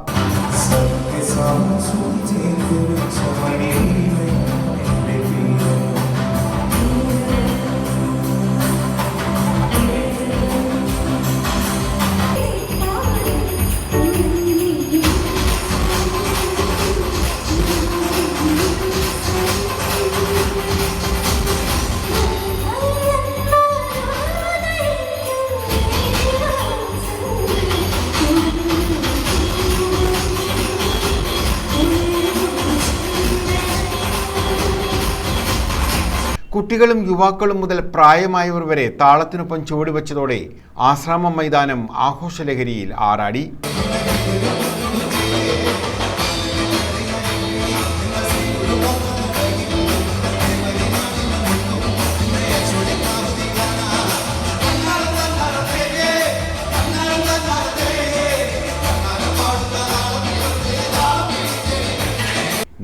കുട്ടികളും യുവാക്കളും മുതൽ പ്രായമായവർ വരെ താളത്തിനൊപ്പം ചുവടുവെച്ചതോടെ ആശ്രാമം മൈതാനം ആഘോഷലഹരിയിൽ ആറാടി.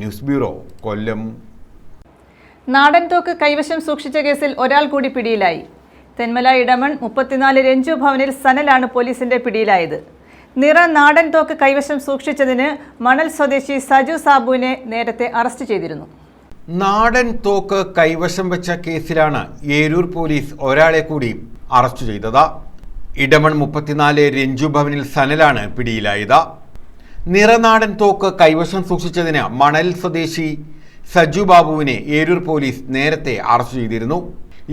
ന്യൂസ് ബ്യൂറോ, കൊല്ലം. നാടൻ തോക്ക് കൈവശം സൂക്ഷിച്ച കേസിൽ ഒരാൾ കൂടി പിടിയിലായി. തെന്മല ഇടമൺ 34 രഞ്ജു ഭവനിൽ സനലാണ് പോലീസിന്റെ പിടിയിലായത്. നാടൻ തോക്ക് കൈവശം സൂക്ഷിച്ചതിന് മണൽ സ്വദേശി സജു സാബുവിനെ നേരത്തെ അറസ്റ്റ് ചെയ്തിരുന്നു. നാടൻ തോക്ക് കൈവശം വെച്ച കേസിലാണ് ഏരൂർ പോലീസ് ഒരാളെ കൂടി അറസ്റ്റ് ചെയ്തത്. ഇടമൺ 34 രഞ്ജു ഭവനിൽ സനലാണ് പിടിയിലായത്. നിറനാടൻ തോക്ക് കൈവശം സൂക്ഷിച്ചതിന് മണൽ സ്വദേശി സജു ബാബുവിനെ ഏരൂർ പോലീസ് നേരത്തെ അറസ്റ്റ് ചെയ്തിരുന്നു.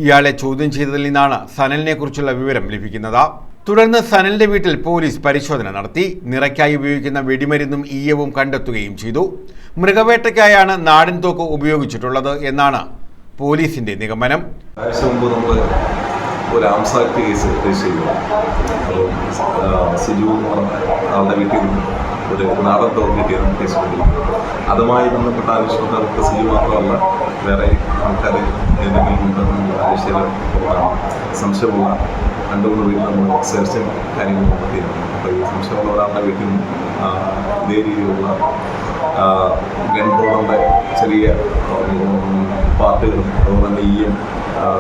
ഇയാളെ ചോദ്യം ചെയ്തതിൽ നിന്നാണ് സനലിനെ കുറിച്ചുള്ള വിവരം ലഭിക്കുന്നത്. തുടർന്ന് സനലിന്റെ വീട്ടിൽ പോലീസ് പരിശോധന നടത്തി. നിറയ്ക്കായി ഉപയോഗിക്കുന്ന വെടിമരുന്നും ഈയവും കണ്ടെത്തുകയും ചെയ്തു. മൃഗവേട്ടയ്ക്കായാണ് നാടൻ തോക്ക് ഉപയോഗിച്ചിട്ടുള്ളത് എന്നാണ് പോലീസിന്റെ നിഗമനം. ഒരു ആംസാക്ട് കേസ് രജിസ്റ്റർ ചെയ്തു. സിജു എന്ന് പറഞ്ഞ ആളുടെ വീട്ടിൽ ഒരു നാടൻ തോക്ക് കിട്ടിയതാണ് കേസ് കൊണ്ടിരിക്കുന്നത്. അതുമായി ബന്ധപ്പെട്ട അന്വേഷണത്തിൽ സിജു മാത്രമല്ല വേറെ ആൾക്കാർ ഇതിൻ്റെ മേലുണ്ടെന്ന് അന്വേഷിച്ചതാണ്. സംശയമുള്ള 2-3 വീട്ടിൽ നമ്മൾ സെർച്ചും കാര്യങ്ങളും നടത്തിയിരുന്നു. അപ്പോൾ ഈ സംശയമുള്ള ഒരാളുടെ വീട്ടിൽ നിന്ന് ഇതേ രീതിയിലുള്ള ഗൺപൗഡറിൻ്റെ ചെറിയ പാർട്ടുകളും അതുപോലെ തന്നെ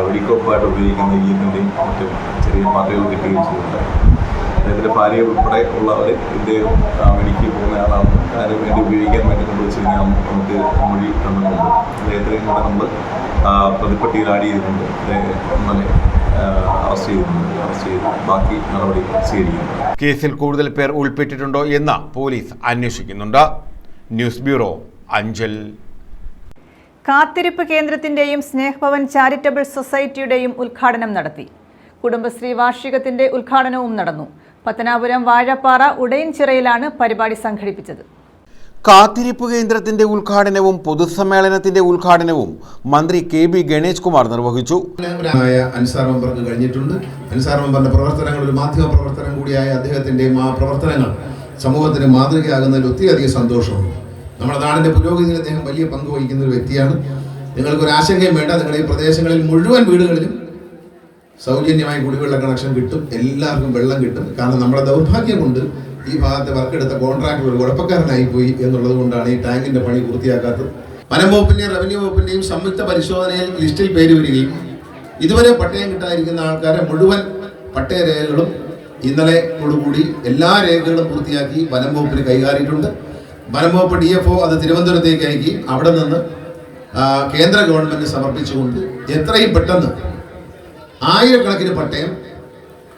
വെടിക്കോപ്പായിട്ട് ഉപയോഗിക്കുന്ന ഈയത്തിൻ്റെയും മറ്റും ചെറിയ പാർട്ടുകൾ കിട്ടുകയും ചെയ്തിട്ടുണ്ട്. അദ്ദേഹത്തിൻ്റെ ഭാര്യ ഉൾപ്പെടെ ഉള്ളവർ ഇദ്ദേഹം മെഡിക്കൽ പോകുന്ന ആളാണ്. അതിന് വേണ്ടി ഉപയോഗിക്കാൻ വേണ്ടി കൊണ്ടുവച്ച് കഴിഞ്ഞാൽ നമുക്ക് മൊഴി തന്നിട്ടുണ്ട്. അദ്ദേഹത്തിനെ കൂടെ നമ്മൾ പ്രതിപ്പട്ടിയിൽ ആഡ് ചെയ്തിട്ടുണ്ട്. ഇന്നലെ അറസ്റ്റ് ചെയ്ത് ബാക്കി നടപടി സ്വീകരിക്കുന്നു. കേസിൽ കൂടുതൽ പേർ ഉൾപ്പെട്ടിട്ടുണ്ടോ എന്ന് പോലീസ് അന്വേഷിക്കുന്നുണ്ട്. News bureau, Anchal. കാത്തിരിപ്പ് കേന്ദ്രത്തിന്റെയും സ്നേഹഭവൻ ചാരിറ്റബിൾ സൊസൈറ്റിയുടെയും ഉദ്ഘാടനം നടത്തി. കുടുംബശ്രീ വാർഷികത്തിന്റെ ഉദ്ഘാടനവും നടന്നു. പത്തനാപുരം വാഴപ്പാറ ഉടയൻചിറയിലാണ് പരിപാടി സംഘടിപ്പിച്ചത്. കാത്തിരിപ്പ് കേന്ദ്രത്തിന്റെ ഉദ്ഘാടനവും പൊതുസമ്മേളനത്തിന്റെ ഉദ്ഘാടനവും മന്ത്രി കെ.ബി. ഗണേഷ് കുമാർ നിർവഹിച്ചു. അൻസാർ മെമ്പർക്ക് കഴിഞ്ഞിട്ടുണ്ട്. അൻസാർ മെമ്പറിന്റെ പ്രവർത്തനങ്ങൾ ഒരു മാധ്യമ പ്രവർത്തനം കൂടിയായ അദ്ദേഹത്തിന്റെയും ആ പ്രവർത്തനങ്ങൾ സമൂഹത്തിന് മാതൃകയാകുന്നതിൽ ഒത്തിരിയധികം സന്തോഷമുണ്ട്. നമ്മുടെ നാടിന്റെ പുരോഗതിയിൽ അദ്ദേഹം വലിയ പങ്ക് വഹിക്കുന്ന ഒരു വ്യക്തിയാണ്. നിങ്ങൾക്കൊരു ആശങ്കയും വേണ്ട. നിങ്ങളുടെ ഈ പ്രദേശങ്ങളിൽ മുഴുവൻ വീടുകളിലും സൗജന്യമായി കുടിവെള്ള കണക്ഷൻ കിട്ടും. എല്ലാവർക്കും വെള്ളം കിട്ടും. കാരണം നമ്മുടെ ദൗർഭാഗ്യം കൊണ്ട് ഈ ഭാഗത്തെ വർക്കെടുത്ത കോൺട്രാക്ടർ ഒരു കുഴപ്പക്കാരനായി പോയി എന്നുള്ളത് കൊണ്ടാണ് ഈ ടാങ്കിന്റെ പണി പൂർത്തിയാക്കാത്തത്. വനം വകുപ്പിന്റെയും റവന്യൂ വകുപ്പിന്റെയും സംയുക്ത പരിശോധനയിൽ ലിസ്റ്റിൽ പേര് വരികയും ഇതുവരെ പട്ടയം കിട്ടാതിരിക്കുന്ന ആൾക്കാരെ മുഴുവൻ പട്ടയ രേഖകളും ഇന്നലെയോടുകൂടി എല്ലാ രേഖകളും പൂർത്തിയാക്കി വനം വകുപ്പിന് കൈകാറിയിട്ടുണ്ട്. വനം വകുപ്പ് DFO അത് തിരുവനന്തപുരത്തേക്ക് അയക്കി അവിടെ നിന്ന് കേന്ദ്ര ഗവൺമെന്റ് സമർപ്പിച്ചുകൊണ്ട് എത്രയും പെട്ടെന്ന് ആയിരക്കണക്കിന് പട്ടയം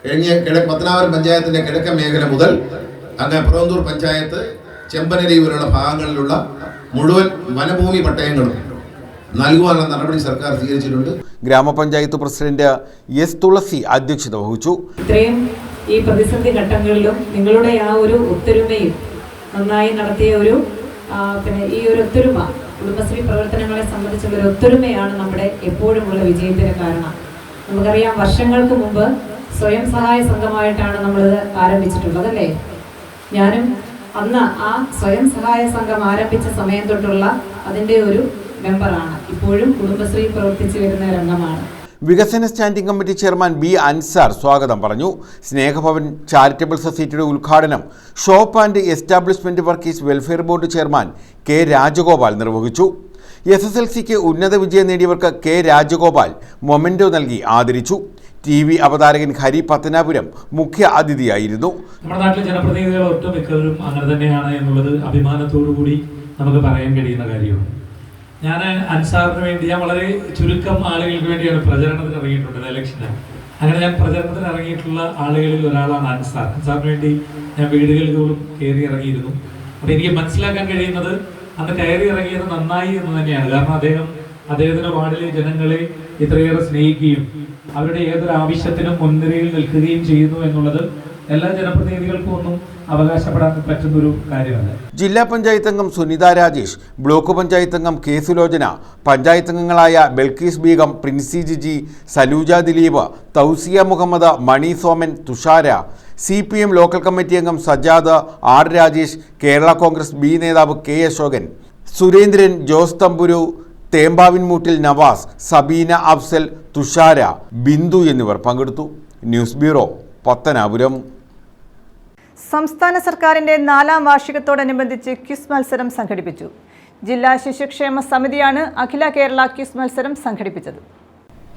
കഴിഞ്ഞ പത്തനാപുരം പഞ്ചായത്തിന്റെ കിഴക്കൻ മേഖല മുതൽ അങ്ങ് പുറവന്തൂർ പഞ്ചായത്ത് ചെമ്പനരി പോലുള്ള ഭാഗങ്ങളിലുള്ള മുഴുവൻ വനഭൂമി പട്ടയങ്ങളും നൽകുവാനുള്ള നടപടി സർക്കാർ സ്വീകരിച്ചിട്ടുണ്ട്. ഗ്രാമപഞ്ചായത്ത് പ്രസിഡന്റ് എസ് തുളസി അധ്യക്ഷത വഹിച്ചു. ഇത്രയും ഈ പ്രതിസന്ധി ഘട്ടങ്ങളിലും നിങ്ങളുടെ ആ ഒരു ഒത്തൊരുമയും നന്നായി നടത്തിയ ഈ ഒരു ഒത്തൊരുമ, കുടുംബശ്രീ പ്രവർത്തനങ്ങളെ സംബന്ധിച്ചുള്ള ഒരു ഒത്തൊരുമയാണ് നമ്മുടെ എപ്പോഴുമുള്ള വിജയത്തിന് കാരണം. നമുക്കറിയാം, വർഷങ്ങൾക്ക് മുമ്പ് സ്വയം സഹായ സംഘമായിട്ടാണ് നമ്മളിത് ആരംഭിച്ചിട്ടുള്ളത്, അല്ലേ? ഞാനും അന്ന് ആ സ്വയം സഹായ സംഘം ആരംഭിച്ച സമയം തൊട്ടുള്ള അതിൻ്റെ ഒരു മെമ്പറാണ്. ഇപ്പോഴും കുടുംബശ്രീ പ്രവർത്തിച്ചു വരുന്ന ഒരു അംഗമാണ്. വികസന standing committee chairman B Ansar സ്വാഗതം പറഞ്ഞു. സ്നേഹഭവൻ ചാരിറ്റബിൾ സൊസൈറ്റിയുടെ ഉദ്ഘാടനം shop and establishment workers welfare board chairman K Rajagopal നിർവഹിച്ചു. SSLCക്ക് ഉന്നത വിജയം നേടിയവർക്ക് കെ രാജഗോപാൽ മൊമെന്റോ നൽകി ആദരിച്ചു. TV അവതാരകൻ ഹരി പത്തനാപുരം മുഖ്യ അതിഥിയായിരുന്നു. നമ്മുടെ നാട്ടിലെ ജനപ്രതിനിധികൾ ഒട്ടുമിക്കവരും അങ്ങനെ തന്നെയാണ് എന്നുള്ളത് അഭിമാനത്തോടു കൂടി നമുക്ക് പറയാൻ കഴിയുന്ന കാര്യമാണ്. ഞാൻ അൻസാറിന് വേണ്ടി ഞാൻ വളരെ ചുരുക്കം ആളുകൾക്ക് വേണ്ടിയാണ് പ്രചരണത്തിന് ഇറങ്ങിയിട്ടുള്ളത്, ഇലക്ഷന്. അങ്ങനെ ഞാൻ പ്രചരണത്തിന് ഇറങ്ങിയിട്ടുള്ള ആളുകളിൽ ഒരാളാണ് അൻസാർ. അൻസാറിന് വേണ്ടി ഞാൻ വീടുകളിൽ കയറി ഇറങ്ങിയിരുന്നു. അപ്പോൾ എനിക്ക് മനസ്സിലാക്കാൻ കഴിയുന്നത് അന്ന് കയറി ഇറങ്ങിയത് നന്നായി എന്ന് തന്നെയാണ്. കാരണം അദ്ദേഹത്തിന്റെ വാർഡിലെ ജനങ്ങളെ ഇത്രയേറെ സ്നേഹിക്കുകയും അവരുടെ ഏതൊരു ആവശ്യത്തിനും മുൻനിരയിൽ നിൽക്കുകയും ചെയ്യുന്നു എന്നുള്ളത് എല്ലാ ജനപ്രതിനിധികൾക്കും ഒന്നും അവകാശപ്പെടാൻ പറ്റുന്നൊരു കാര്യമല്ല. ജില്ലാ പഞ്ചായത്ത് അംഗം സുനിത രാജേഷ്, ബ്ലോക്ക് പഞ്ചായത്ത് അംഗം കെ സുലോചന, പഞ്ചായത്ത് അംഗങ്ങളായ Balkees Beegum, Princy Giji, Saluja Dileep, Thousiya Muhammad, Mani Soman, Thushara, CPM local committee അംഗം സജാദ്, R രാജേഷ്, കേരള കോൺഗ്രസ് B നേതാവ് K അശോകൻ, സുരേന്ദ്രൻ, ജോസ് തമ്പുരു, തേമ്പാവിൻമൂട്ടിൽ നവാസ്, സബീന അഫ്സൽ, തുഷാര, ബിന്ദു എന്നിവർ പങ്കെടുത്തു. News bureau, Pathanapuram. സംസ്ഥാന സർക്കാരിന്റെ 4ാം വാർഷികത്തോടനുബന്ധിച്ച് ക്വിസ് മത്സരം സംഘടിപ്പിച്ചു. ജില്ലാ ശിശുക്ഷേമ സമിതിയാണ് അഖില കേരള ക്വിസ് മത്സരം സംഘടിപ്പിച്ചത്.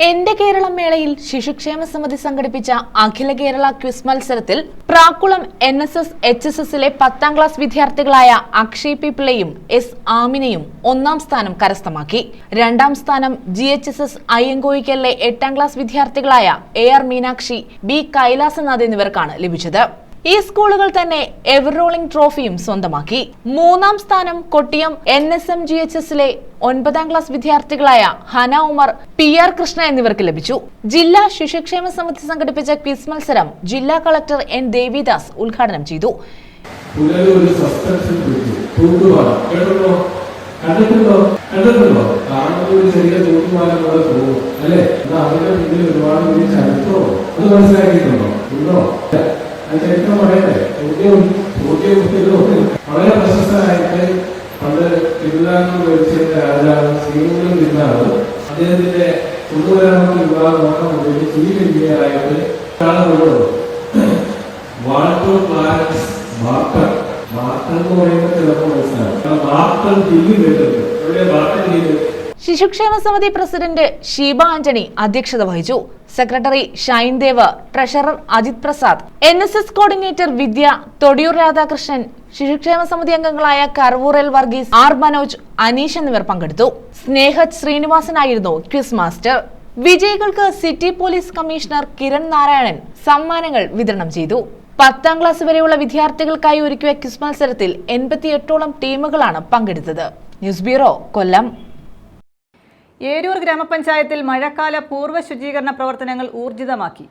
എന്റെ കേരളം മേളയിൽ ശിശുക്ഷേമ സമിതി സംഘടിപ്പിച്ച അഖില കേരള ക്വിസ് മത്സരത്തിൽ പ്രാക്കുളം NSS HSSലെ 10ാം ക്ലാസ് വിദ്യാർത്ഥികളായ അക്ഷയ് പി പിള്ളയും S ആമിനയും 1ാം സ്ഥാനം കരസ്ഥമാക്കി. 2ാം സ്ഥാനം GHSS അയ്യങ്കോയിക്കലിലെ 8ാം ക്ലാസ് വിദ്യാർത്ഥികളായ AR മീനാക്ഷി, B കൈലാസനാഥ് എന്നിവർക്കാണ് ലഭിച്ചത്. ഈ സ്കൂളുകൾ തന്നെ എവർ റോളിംഗ് ട്രോഫിയും സ്വന്തമാക്കി. 3ാം സ്ഥാനം കൊട്ടിയം NSM GHSലെ 9ാം ക്ലാസ് വിദ്യാർത്ഥികളായ ഹന ഉമർ, PR കൃഷ്ണ എന്നിവർക്ക് ലഭിച്ചു. ജില്ലാ ശിശുക്ഷേമ സമിതി സംഘടിപ്പിച്ച ക്വിസ് മത്സരം ജില്ലാ കളക്ടർ N ദേവിദാസ് ഉദ്ഘാടനം ചെയ്തു. വളരെ പ്രശസ്തനായിട്ട് പണ്ട് തിരുവിതാംകൂർ ഭരിച്ചതിന്റെ രാജാവ് ശ്രീകുമാരൻ തിരുനാൾ അദ്ദേഹത്തിന്റെ കൊണ്ടുവരാനുള്ള വിഭാഗം നോക്കാൻ വേണ്ടി ചീഫ് എഞ്ചിനീയറായിട്ട് വാൾട്ടർ ക്ലാരൻസ് ബാർട്ടർ വാർത്തൽ എന്ന് പറയുമ്പോൾ ചിലപ്പോൾ മനസ്സിലാവും. വാർത്തൽ ഹില്ല് കേട്ടിട്ടുണ്ട്. എവിടെ വാർത്തൽ ഹില്ല്? ശിശുക്ഷേമ സമിതി പ്രസിഡന്റ് ഷീബ ആന്റണി അധ്യക്ഷത വഹിച്ചു. Secretary Shine Dev, treasurer Ajith Prasad, NSS coordinator Vidya, Thodiyoor Radhakrishnan, Sisukshema Samithi അംഗങ്ങളായ കർവൂറൽ വർഗീസ്, ആർ മനോജ്, അനീഷ് എന്നിവർ പങ്കെടുത്തു. സ്നേഹജ് ശ്രീനിവാസനായിരുന്നു ക്വിസ് മാസ്റ്റർ. വിജയികൾക്ക് city police commissioner Kiran Narayanan സമ്മാനങ്ങൾ വിതരണം ചെയ്തു. 10ാം ക്ലാസ് വരെയുള്ള വിദ്യാർത്ഥികൾക്കായി ഒരുക്കിയ ക്വിസ് മത്സരത്തിൽ 88ഓളം ടീമുകളാണ് പങ്കെടുത്തത്. ന്യൂസ് ബ്യൂറോ, കൊല്ലം. ഏരൂർ ഗ്രാമപഞ്ചായത്തിൽ മഴക്കാല പൂർവ്വ ശുചീകരണ പ്രവർത്തനങ്ങൾ ഊർജിതമാക്കി.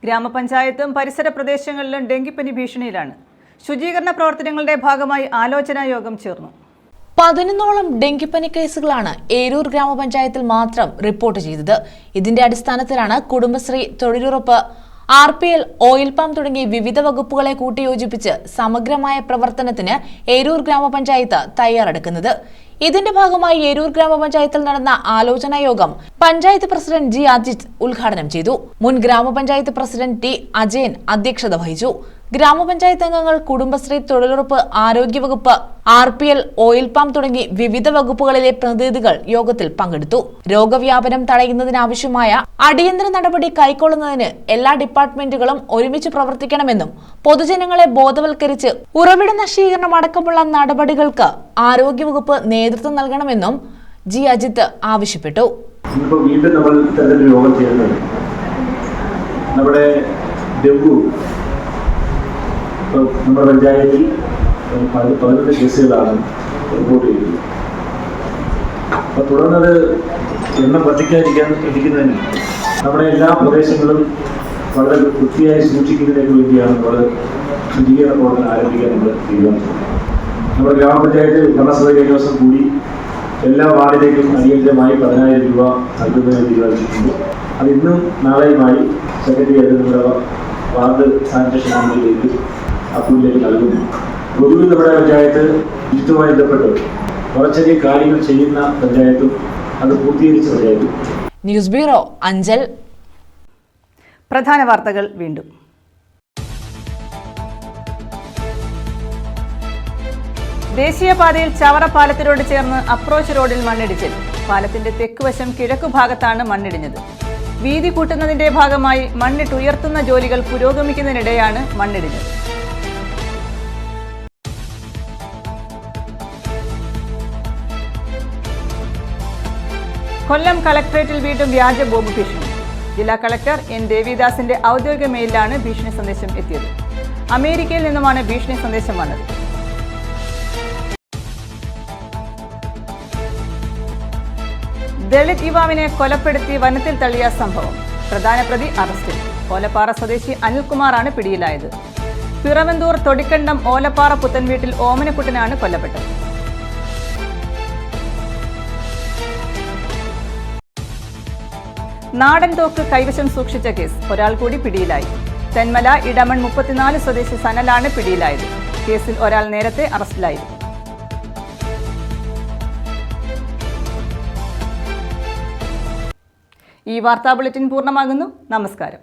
ഗ്രാമപഞ്ചായത്തും പരിസര പ്രദേശങ്ങളിലും ഡെങ്കിപ്പനി ഭീഷണിയിലാണ്. ശുചീകരണ പ്രവർത്തനങ്ങളുടെ ഭാഗമായി ആലോചനാ യോഗം ചേർന്നു. 11ഓളം ഡെങ്കിപ്പനി കേസുകളാണ് ഏരൂർ ഗ്രാമപഞ്ചായത്തിൽ മാത്രം റിപ്പോർട്ട് ചെയ്തത്. ഇതിന്റെ അടിസ്ഥാനത്തിലാണ് കുടുംബശ്രീ, തൊഴിലുറപ്പ്, RPL, ഓയിൽ പാം തുടങ്ങി വിവിധ വകുപ്പുകളെ കൂട്ടിയോജിപ്പിച്ച് സമഗ്രമായ പ്രവർത്തനത്തിന് ഏരൂർ ഗ്രാമപഞ്ചായത്ത് തയ്യാറെടുക്കുന്നത്. ഇതിന്റെ ഭാഗമായി ഏരൂർ ഗ്രാമപഞ്ചായത്തിൽ നടന്ന ആലോചനാ യോഗം പഞ്ചായത്ത് പ്രസിഡന്റ് G. അജിത് ഉദ്ഘാടനം ചെയ്തു. മുൻ ഗ്രാമപഞ്ചായത്ത് പ്രസിഡന്റ് T. അജയൻ അധ്യക്ഷത വഹിച്ചു. ഗ്രാമപഞ്ചായത്ത് അംഗങ്ങൾ, കുടുംബശ്രീ, തൊഴിലുറപ്പ്, ആരോഗ്യവകുപ്പ്, RPL, ഓയിൽ പാം തുടങ്ങി വിവിധ വകുപ്പുകളിലെ പ്രതിനിധികൾ യോഗത്തിൽ പങ്കെടുത്തു. രോഗവ്യാപനം തടയുന്നതിനാവശ്യമായ അടിയന്തര നടപടി കൈക്കൊള്ളുന്നതിന് എല്ലാ ഡിപ്പാർട്ട്മെന്റുകളും ഒരുമിച്ച് പ്രവർത്തിക്കണമെന്നും പൊതുജനങ്ങളെ ബോധവൽക്കരിച്ച് ഉറവിട നശീകരണം അടക്കമുള്ള നടപടികൾക്ക് ആരോഗ്യവകുപ്പ് നേതൃത്വം നൽകണമെന്നും G. അജിത് ആവശ്യപ്പെട്ടു. വീണ്ടും നമ്മൾ ഇത്തരത്തിൽ യോഗം ചെയ്യുന്നത് നമ്മുടെ ഡെങ്കു നമ്മുടെ പഞ്ചായത്തിൽ 11 കേസുകളാണ് റിപ്പോർട്ട് ചെയ്തത്. അപ്പോൾ തുടർന്നത് എണ്ണം വർദ്ധിക്കാതിരിക്കുന്നതിന് നമ്മുടെ എല്ലാ പ്രദേശങ്ങളും വളരെ വൃത്തിയായി സൂക്ഷിക്കുന്നതിന് വേണ്ടിയാണ് നമ്മൾ ശുചീകരണ പ്രവർത്തനം ആരംഭിക്കാൻ നമ്മൾ തീരുമാനിച്ചത്. നമ്മുടെ ഗ്രാമപഞ്ചായത്ത് ഭരണസഭ കഴിഞ്ഞ ദിവസം കൂടി എല്ലാ വാർഡിലേക്കും അടിയന്തരമായി 10,000 രൂപ നൽകുന്നതിന് തീരുമാനിച്ചിട്ടുണ്ട്. അത് ഇന്നും നാളെയുമായി സെക്രട്ടറിയായിട്ട് നമ്മുടെ വാർഡ് സാനിറ്റേഷൻ കമ്മിറ്റിയിലേക്ക് അപ്രൂവിലേക്ക് നൽകുന്നു. പൊതുവിൽ നമ്മുടെ പഞ്ചായത്ത് ഇതുമായി ബന്ധപ്പെട്ട് കുറച്ചധികം കാര്യങ്ങൾ ചെയ്യുന്ന പഞ്ചായത്തും അത് പൂർത്തീകരിച്ച പഞ്ചായത്തും. News bureau, Anchal. പ്രധാന വാർത്തകൾ വീണ്ടും. ദേശീയപാതയിൽ ചവറ പാലത്തിനോട് ചേർന്ന് അപ്രോച്ച് റോഡിൽ മണ്ണിടിച്ചിൽ. പാലത്തിന്റെ തെക്കുവശം കിഴക്കുഭാഗത്താണ് മണ്ണിടിഞ്ഞത്. വീതി കൂട്ടുന്നതിന്റെ ഭാഗമായി മണ്ണിട്ടുയർത്തുന്ന ജോലികൾ പുരോഗമിക്കുന്നതിനിടെയാണ് മണ്ണിടിഞ്ഞത്. കൊല്ലം കളക്ടറേറ്റിൽ വീണ്ടും വ്യാജ ബോംബ് ഭീഷണി. ജില്ലാ കളക്ടർ N. ദേവിദാസിന്റെ ഔദ്യോഗിക മെയിലിലാണ് ഭീഷണി സന്ദേശം എത്തിയത്. അമേരിക്കയിൽ നിന്നുമാണ് ഭീഷണി സന്ദേശം വന്നത്. ദളിത് യുവാവിനെ കൊലപ്പെടുത്തി വനത്തിൽ തള്ളിയ സംഭവം. പ്രധാന പ്രതി അറസ്റ്റിൽ. ഓലപ്പാറ സ്വദേശി അനിൽകുമാറാണ് പിടിയിലായത്. പിറവന്തൂർ തൊടിക്കണ്ടം ഓലപ്പാറ പുത്തൻവീട്ടിൽ ഓമനക്കുട്ടനാണ് കൊല്ലപ്പെട്ടത്. നാടൻ തോക്ക് കൈവശം സൂക്ഷിച്ച കേസ്. ഒരാൾ കൂടി പിടിയിലായി. തെന്മല ഇടമൺ 34 സ്വദേശി സനലാണ് പിടിയിലായത്. കേസിൽ ഒരാൾ നേരത്തെ അറസ്റ്റിലായിരുന്നു. ഈ വാർത്താ ബുള്ളറ്റിൻ പൂർണ്ണമാകുന്നു. നമസ്കാരം.